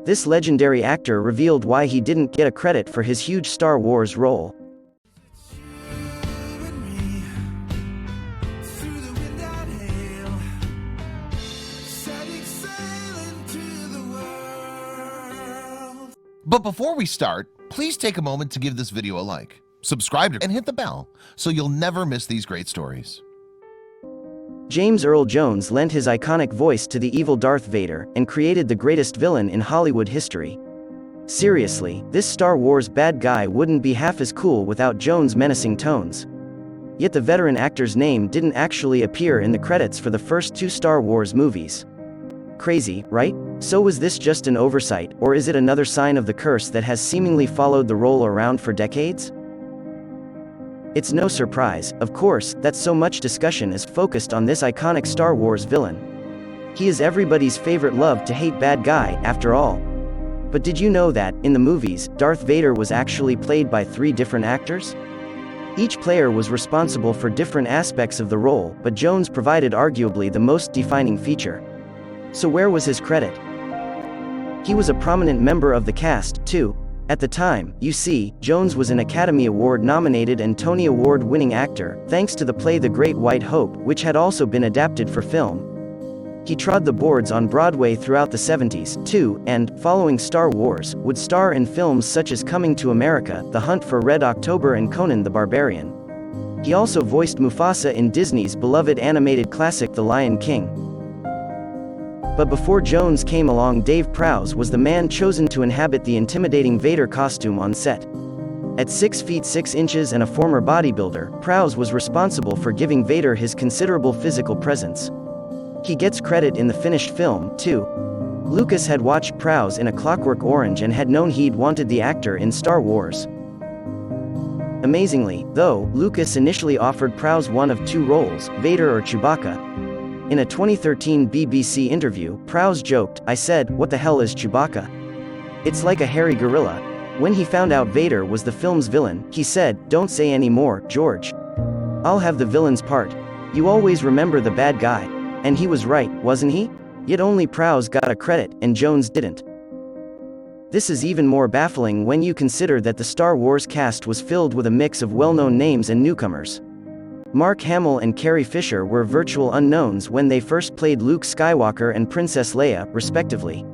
This legendary actor revealed why he didn't get a credit for his huge Star Wars role. But before we start, please take a moment to give this video a like, subscribe, and hit the bell so you'll never miss these great stories. James Earl Jones lent his iconic voice to the evil Darth Vader and created the greatest villain in Hollywood history. Seriously, this Star Wars bad guy wouldn't be half as cool without Jones' menacing tones. Yet the veteran actor's name didn't actually appear in the credits for the first 2 Star Wars movies. Crazy, right? So was this just an oversight, or is it another sign of the curse that has seemingly followed the role around for decades? It's no surprise, of course, that so much discussion is focused on this iconic Star Wars villain. He is everybody's favorite love-to-hate bad guy, after all. But did you know that, in the movies, Darth Vader was actually played by 3 different actors? Each player was responsible for different aspects of the role, but Jones provided arguably the most defining feature. So where was his credit? He was a prominent member of the cast, too. At the time, you see, Jones was an Academy Award-nominated and Tony Award-winning actor, thanks to the play The Great White Hope, which had also been adapted for film. He trod the boards on Broadway throughout the 70s, too, and, following Star Wars, would star in films such as Coming to America, The Hunt for Red October, and Conan the Barbarian. He also voiced Mufasa in Disney's beloved animated classic The Lion King. But before Jones came along, Dave Prowse was the man chosen to inhabit the intimidating Vader costume on set. At 6 feet 6 inches and a former bodybuilder, Prowse was responsible for giving Vader his considerable physical presence. He gets credit in the finished film, too. Lucas had watched Prowse in A Clockwork Orange and had known he'd wanted the actor in Star Wars. Amazingly, though, Lucas initially offered Prowse one of 2 roles, Vader or Chewbacca. In a 2013 BBC interview, Prowse joked, "I said, what the hell is Chewbacca? It's like a hairy gorilla." When he found out Vader was the film's villain, he said, "Don't say any more, George. I'll have the villain's part. You always remember the bad guy." And he was right, wasn't he? Yet only Prowse got a credit, and Jones didn't. This is even more baffling when you consider that the Star Wars cast was filled with a mix of well-known names and newcomers. Mark Hamill and Carrie Fisher were virtual unknowns when they first played Luke Skywalker and Princess Leia, respectively.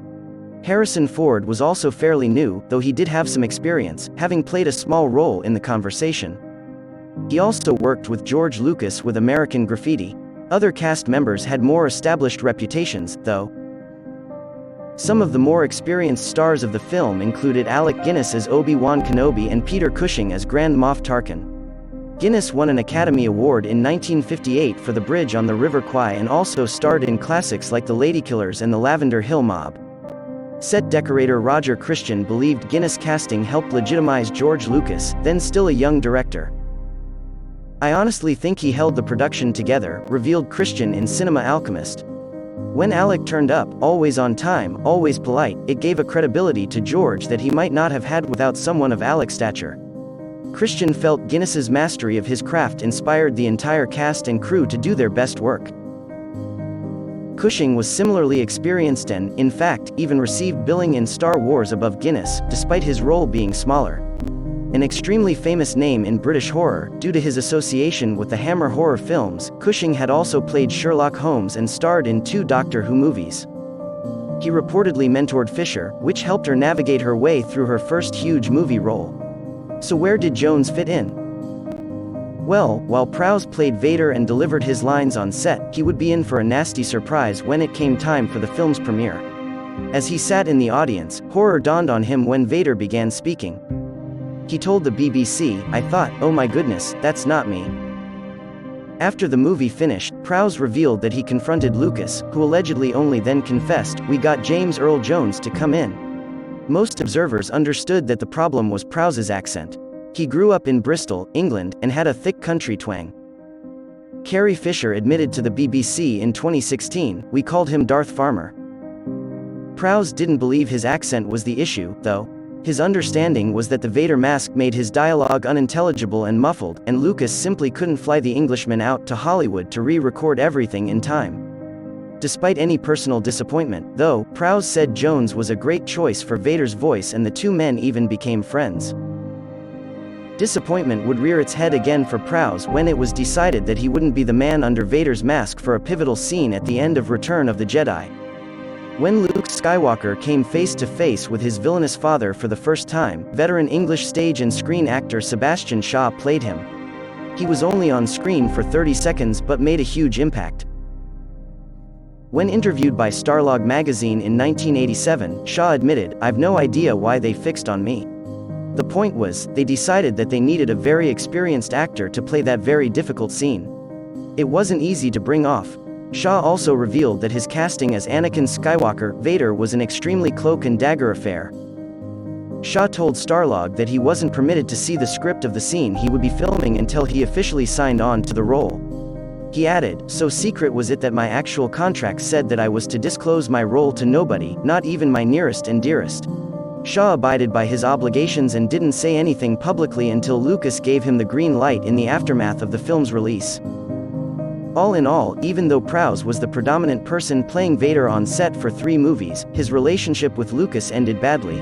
Harrison Ford was also fairly new, though he did have some experience, having played a small role in The Conversation. He also worked with George Lucas with American Graffiti. Other cast members had more established reputations, though. Some of the more experienced stars of the film included Alec Guinness as Obi-Wan Kenobi and Peter Cushing as Grand Moff Tarkin. Guinness won an Academy Award in 1958 for The Bridge on the River Kwai and also starred in classics like The Ladykillers and The Lavender Hill Mob. Set decorator Roger Christian believed Guinness' casting helped legitimize George Lucas, then still a young director. "I honestly think he held the production together," revealed Christian in Cinema Alchemist. "When Alec turned up, always on time, always polite, it gave a credibility to George that he might not have had without someone of Alec's stature." Christian felt Guinness's mastery of his craft inspired the entire cast and crew to do their best work. Cushing was similarly experienced and, in fact, even received billing in Star Wars above Guinness, despite his role being smaller. An extremely famous name in British horror, due to his association with the Hammer horror films, Cushing had also played Sherlock Holmes and starred in 2 Doctor Who movies. He reportedly mentored Fisher, which helped her navigate her way through her first huge movie role. So where did Jones fit in? Well, while Prowse played Vader and delivered his lines on set, he would be in for a nasty surprise when it came time for the film's premiere. As he sat in the audience, horror dawned on him when Vader began speaking. He told the BBC, "I thought, oh my goodness, that's not me." After the movie finished, Prowse revealed that he confronted Lucas, who allegedly only then confessed, "We got James Earl Jones to come in." Most observers understood that the problem was Prowse's accent. He grew up in Bristol, England, and had a thick country twang. Carrie Fisher admitted to the BBC in 2016, "We called him Darth Farmer." Prowse didn't believe his accent was the issue, though. His understanding was that the Vader mask made his dialogue unintelligible and muffled, and Lucas simply couldn't fly the Englishman out to Hollywood to re-record everything in time. Despite any personal disappointment, though, Prowse said Jones was a great choice for Vader's voice and the two men even became friends. Disappointment would rear its head again for Prowse when it was decided that he wouldn't be the man under Vader's mask for a pivotal scene at the end of Return of the Jedi. When Luke Skywalker came face to face with his villainous father for the first time, veteran English stage and screen actor Sebastian Shaw played him. He was only on screen for 30 seconds but made a huge impact. When interviewed by Starlog magazine in 1987, Shaw admitted, "I've no idea why they fixed on me. The point was, they decided that they needed a very experienced actor to play that very difficult scene. It wasn't easy to bring off." Shaw also revealed that his casting as Anakin Skywalker, Vader, was an extremely cloak and dagger affair. Shaw told Starlog that he wasn't permitted to see the script of the scene he would be filming until he officially signed on to the role. He added, "So secret was it that my actual contract said that I was to disclose my role to nobody, not even my nearest and dearest." Shaw abided by his obligations and didn't say anything publicly until Lucas gave him the green light in the aftermath of the film's release. All in all, even though Prowse was the predominant person playing Vader on set for 3 movies, his relationship with Lucas ended badly.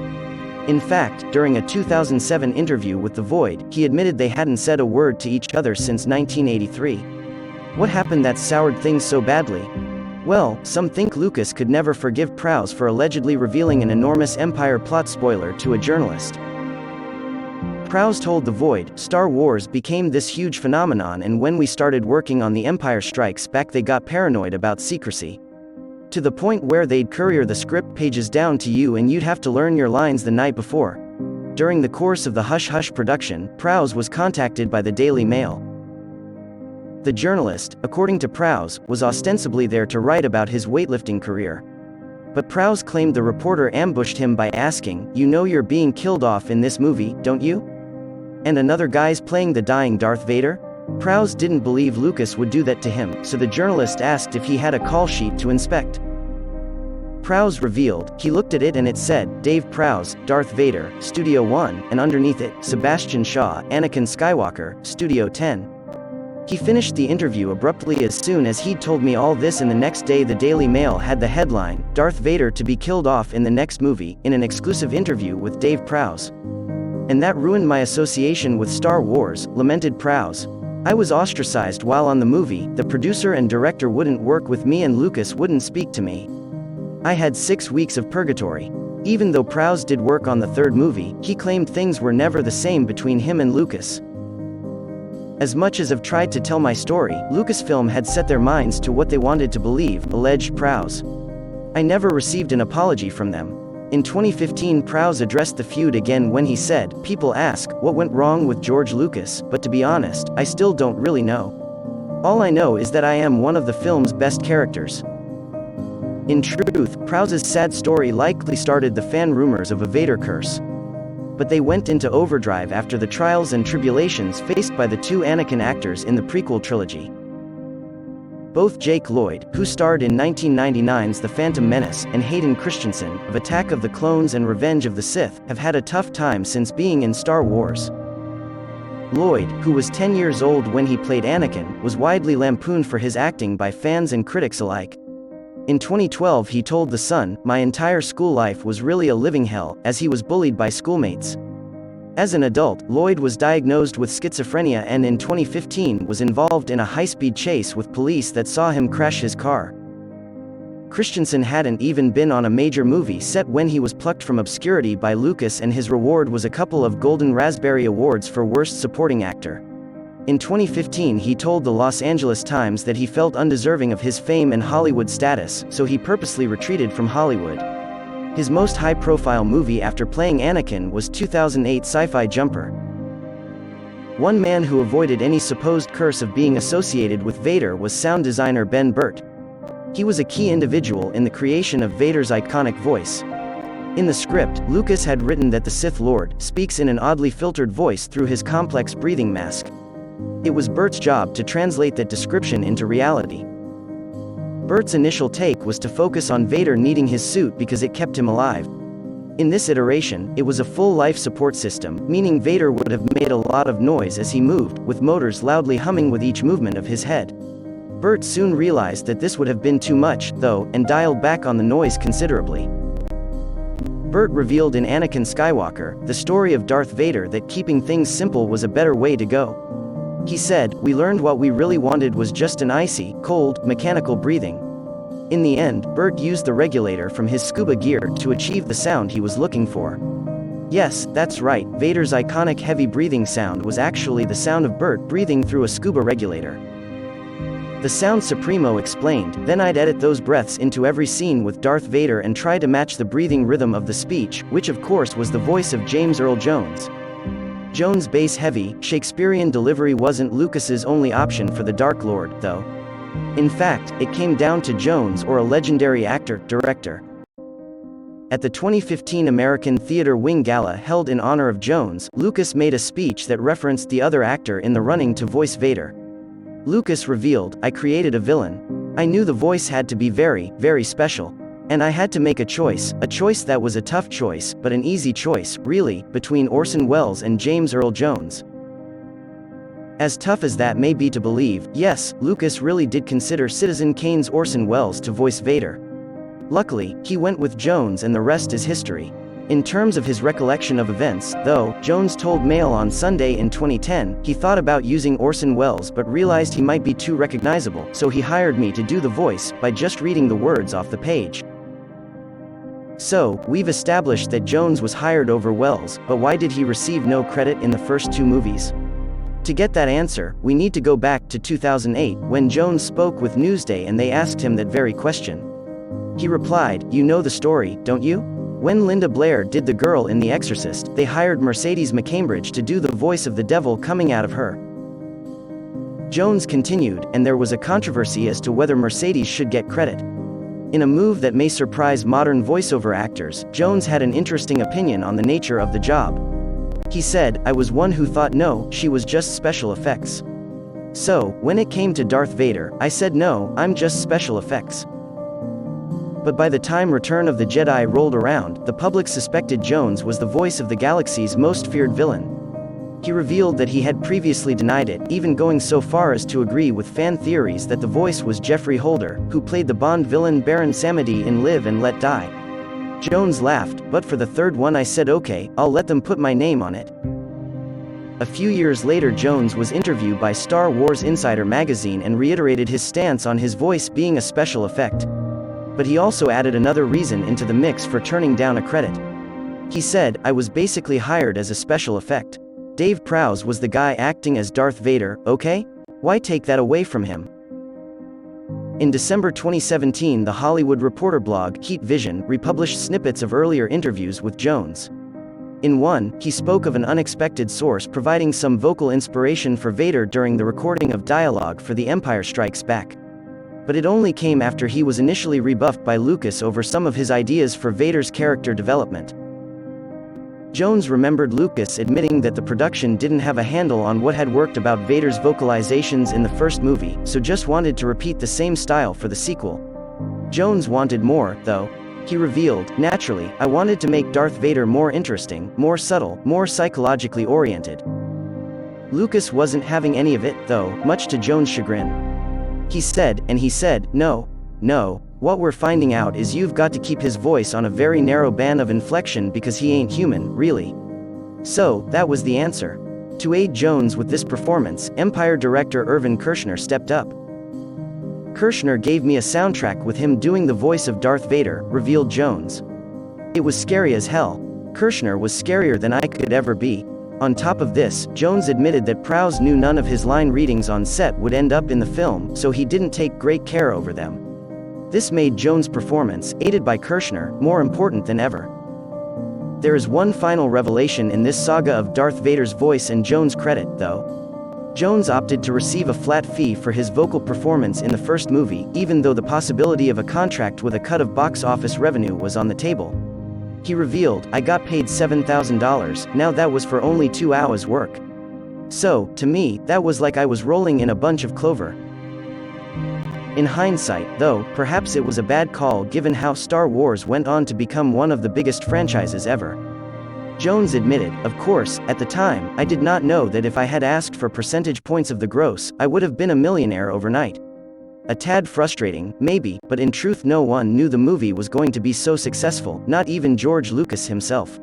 In fact, during a 2007 interview with The Void, he admitted they hadn't said a word to each other since 1983. What happened that soured things so badly? Well, some think Lucas could never forgive Prowse for allegedly revealing an enormous Empire plot spoiler to a journalist. Prowse told The Void, "Star Wars became this huge phenomenon, and when we started working on The Empire Strikes Back they got paranoid about secrecy. To the point where they'd courier the script pages down to you and you'd have to learn your lines the night before." During the course of the Hush Hush production, Prowse was contacted by the Daily Mail. The journalist, according to Prowse, was ostensibly there to write about his weightlifting career. But Prowse claimed the reporter ambushed him by asking, "You know you're being killed off in this movie, don't you? And another guy's playing the dying Darth Vader?" Prowse didn't believe Lucas would do that to him, so the journalist asked if he had a call sheet to inspect. Prowse revealed, he looked at it and it said, "Dave Prowse, Darth Vader, Studio 1, and underneath it, Sebastian Shaw, Anakin Skywalker, Studio 10. He finished the interview abruptly as soon as he'd told me all this, and the next day the Daily Mail had the headline, "Darth Vader to be killed off in the next movie," in an exclusive interview with Dave Prowse. "And that ruined my association with Star Wars," lamented Prowse. "I was ostracized while on the movie, the producer and director wouldn't work with me and Lucas wouldn't speak to me. I had 6 weeks of purgatory." Even though Prowse did work on the 3rd movie, he claimed things were never the same between him and Lucas. "As much as I've tried to tell my story, Lucasfilm had set their minds to what they wanted to believe," alleged Prowse. "I never received an apology from them." In 2015, Prowse addressed the feud again when he said, "People ask, what went wrong with George Lucas, but to be honest, I still don't really know. All I know is that I am one of the film's best characters." In truth, Prowse's sad story likely started the fan rumors of a Vader curse. But they went into overdrive after the trials and tribulations faced by the 2 Anakin actors in the prequel trilogy. Both Jake Lloyd, who starred in 1999's The Phantom Menace, and Hayden Christensen, of Attack of the Clones and Revenge of the Sith, have had a tough time since being in Star Wars. Lloyd, who was 10 years old when he played Anakin, was widely lampooned for his acting by fans and critics alike. In 2012 he told The Sun, "My entire school life was really a living hell, as he was bullied by schoolmates." As an adult, Lloyd was diagnosed with schizophrenia and in 2015 was involved in a high-speed chase with police that saw him crash his car. Christensen hadn't even been on a major movie set when he was plucked from obscurity by Lucas, and his reward was a couple of Golden Raspberry Awards for Worst Supporting Actor. In 2015 he told the Los Angeles Times that he felt undeserving of his fame and Hollywood status, so he purposely retreated from Hollywood. His most high-profile movie after playing Anakin was 2008 sci-fi Jumper. One man who avoided any supposed curse of being associated with Vader was sound designer Ben Burtt. He was a key individual in the creation of Vader's iconic voice. In the script, Lucas had written that the Sith Lord speaks in an oddly filtered voice through his complex breathing mask. It was Burt's job to translate that description into reality. Burt's initial take was to focus on Vader needing his suit because it kept him alive. In this iteration, it was a full life support system, meaning Vader would have made a lot of noise as he moved, with motors loudly humming with each movement of his head. Bert soon realized that this would have been too much, though, and dialed back on the noise considerably. Bert revealed in Anakin Skywalker, the story of Darth Vader, that keeping things simple was a better way to go. He said, "We learned what we really wanted was just an icy, cold, mechanical breathing." In the end, Bert used the regulator from his scuba gear to achieve the sound he was looking for. Yes, that's right, Vader's iconic heavy breathing sound was actually the sound of Bert breathing through a scuba regulator. The Sound Supremo explained, "Then I'd edit those breaths into every scene with Darth Vader and try to match the breathing rhythm of the speech, which of course was the voice of James Earl Jones." Jones' bass-heavy, Shakespearean delivery wasn't Lucas's only option for the Dark Lord, though. In fact, it came down to Jones or a legendary actor-director. At the 2015 American Theater Wing Gala held in honor of Jones, Lucas made a speech that referenced the other actor in the running to voice Vader. Lucas revealed, "I created a villain. I knew the voice had to be very, very special. And I had to make a choice that was a tough choice, but an easy choice, really, between Orson Welles and James Earl Jones." As tough as that may be to believe, yes, Lucas really did consider Citizen Kane's Orson Welles to voice Vader. Luckily, he went with Jones and the rest is history. In terms of his recollection of events, though, Jones told Mail on Sunday in 2010, he thought about using Orson Welles but realized he might be too recognizable, so he hired me to do the voice, by just reading the words off the page. So, we've established that Jones was hired over Welles, but why did he receive no credit in the first two movies? To get that answer, we need to go back to 2008, when Jones spoke with Newsday and they asked him that very question. He replied, "You know the story, don't you? When Linda Blair did The Girl in The Exorcist, they hired Mercedes McCambridge to do the voice of the devil coming out of her." Jones continued, and there was a controversy as to whether Mercedes should get credit. In a move that may surprise modern voiceover actors, Jones had an interesting opinion on the nature of the job. He said, "I was one who thought no, she was just special effects. So, when it came to Darth Vader, I said no, I'm just special effects." But by the time Return of the Jedi rolled around, the public suspected Jones was the voice of the galaxy's most feared villain. He revealed that he had previously denied it, even going so far as to agree with fan theories that the voice was Geoffrey Holder, who played the Bond villain Baron Samedi in Live and Let Die. Jones laughed, "But for the third one I said okay, I'll let them put my name on it." A few years later Jones was interviewed by Star Wars Insider magazine and reiterated his stance on his voice being a special effect. But he also added another reason into the mix for turning down a credit. He said, "I was basically hired as a special effect. Dave Prowse was the guy acting as Darth Vader, okay? Why take that away from him?" In December 2017, the Hollywood Reporter blog, Heat Vision, republished snippets of earlier interviews with Jones. In one, he spoke of an unexpected source providing some vocal inspiration for Vader during the recording of dialogue for The Empire Strikes Back. But it only came after he was initially rebuffed by Lucas over some of his ideas for Vader's character development. Jones remembered Lucas admitting that the production didn't have a handle on what had worked about Vader's vocalizations in the first movie, so just wanted to repeat the same style for the sequel. Jones wanted more, though. He revealed, "Naturally, I wanted to make Darth Vader more interesting, more subtle, more psychologically oriented." Lucas wasn't having any of it, though, much to Jones' chagrin. He said, no, what we're finding out is you've got to keep his voice on a very narrow band of inflection because he ain't human, really." So, that was the answer. To aid Jones with this performance, Empire director Irvin Kershner stepped up. "Kershner gave me a soundtrack with him doing the voice of Darth Vader," revealed Jones. "It was scary as hell. Kershner was scarier than I could ever be." On top of this, Jones admitted that Prowse knew none of his line readings on set would end up in the film, so he didn't take great care over them. This made Jones' performance, aided by Kershner, more important than ever. There is one final revelation in this saga of Darth Vader's voice and Jones' credit, though. Jones opted to receive a flat fee for his vocal performance in the first movie, even though the possibility of a contract with a cut of box office revenue was on the table. He revealed, "I got paid $7,000, now that was for only 2 hours work. So, to me, that was like I was rolling in a bunch of clover." In hindsight, though, perhaps it was a bad call given how Star Wars went on to become one of the biggest franchises ever. Jones admitted, "Of course, at the time, I did not know that if I had asked for percentage points of the gross, I would have been a millionaire overnight. A tad frustrating, maybe, but in truth no one knew the movie was going to be so successful, not even George Lucas himself.